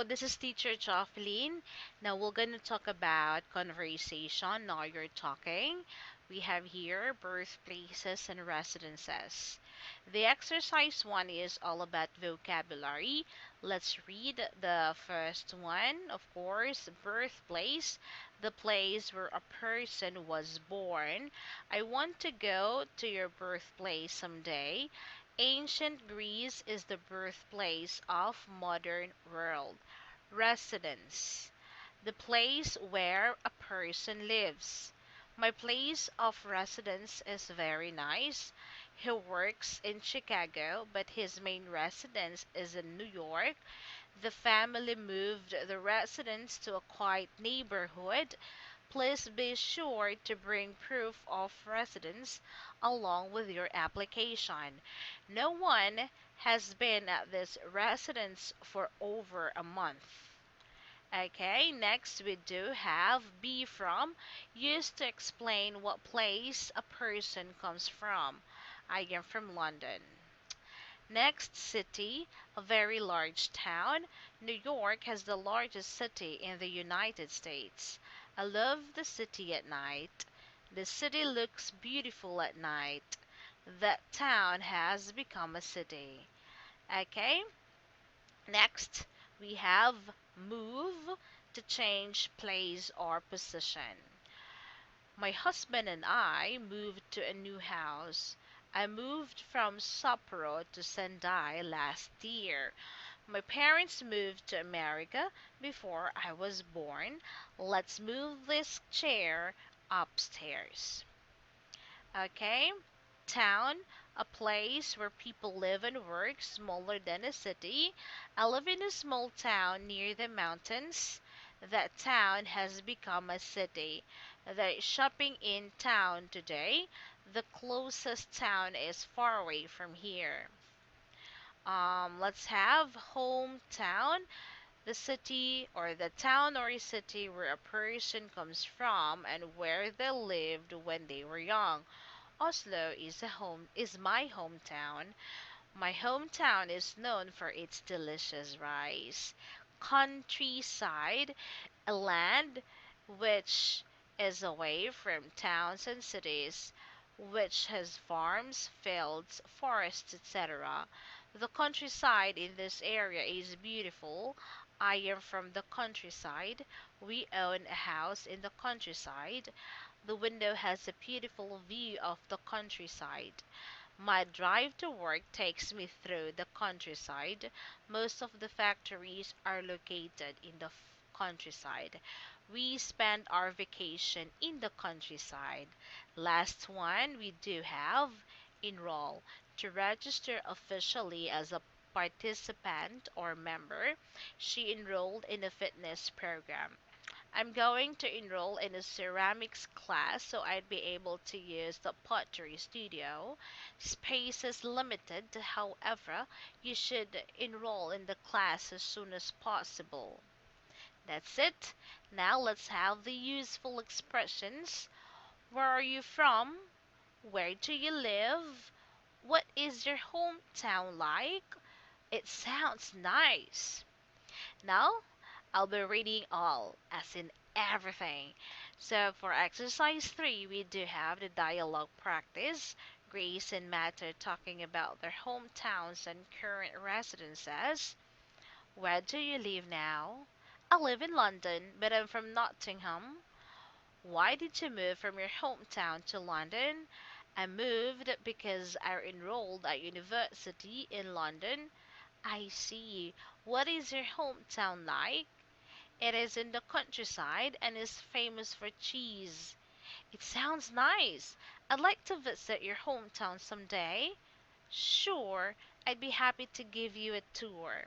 this is teacher Jocelyn. Now we're going to talk about conversation. Now you're talking. We have here birthplaces and residences. The exercise one is all about vocabulary. Let's read the first one. Of course, birthplace, the place where a person was born. I want to go to your birthplace someday. Ancient Greece is the birthplace of modern world. Residence, the place where a person lives. My place of residence is very nice. He works in Chicago, but his main residence is in New York. The family moved the residence to a quiet neighborhood. Please be sure to bring proof of residence along with your application. No one has been at this residence for over a month. Okay, next we do have be from, used to explain what place a person comes from. I am from London. Next, city, a very large town. New York has the largest city in the United States. I love the city at night. The city looks beautiful at night. That town has become a city. Okay, next we have move, to change place or position. My husband and I moved to a new house. I moved from Sapporo to Sendai last year. My parents moved to America before I was born. Let's move this chair upstairs. Okay? Town, a place where people live and work, smaller than a city. I live in a small town near the mountains. That town has become a city. There is shopping in town today. The closest town is far away from here. Let's have hometown, the city or the town or city where a person comes from and where they lived when they were young. Oslo is my hometown. My hometown is known for its delicious rice. Countryside, a land which is away from towns and cities, which has farms, fields, forests, etc. The countryside in this area is beautiful. I am from the countryside. We own a house in the countryside. The window has a beautiful view of the countryside. My drive to work takes me through the countryside. Most of the factories are located in the countryside. We spend our vacation in the countryside. Last one we do have enroll, to register officially as a participant or member. She enrolled in a fitness program. I'm going to enroll in a ceramics class so I'd be able to use the pottery studio. Space is limited, however, you should enroll in the class as soon as possible. That's it. Now let's have the useful expressions. Where are you from? Where do you live? What is your hometown like? It sounds nice. Now, I'll be reading all, as in everything. So, for exercise 3, we do have the dialogue practice. Grace and Matt are talking about their hometowns and current residences. Where do you live now? I live in London, but I'm from Nottingham. Why did you move from your hometown to London? I moved because I enrolled at university in London. I see. What is your hometown like? It is in the countryside and is famous for cheese. It sounds nice. I'd like to visit your hometown someday. Sure, I'd be happy to give you a tour.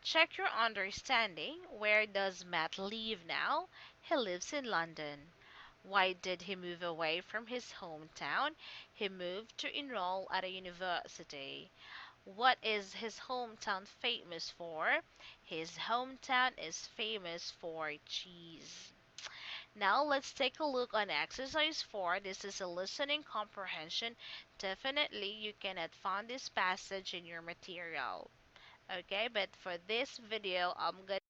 Check your understanding. Where does Matt live now? He lives in London. Why did he move away from his hometown? He moved to enroll at a university. What is his hometown famous for? His hometown is famous for cheese. Now let's take a look on exercise 4. This is a listening comprehension. Definitely you cannot find this passage in your material. Okay, but for this video, I'm gonna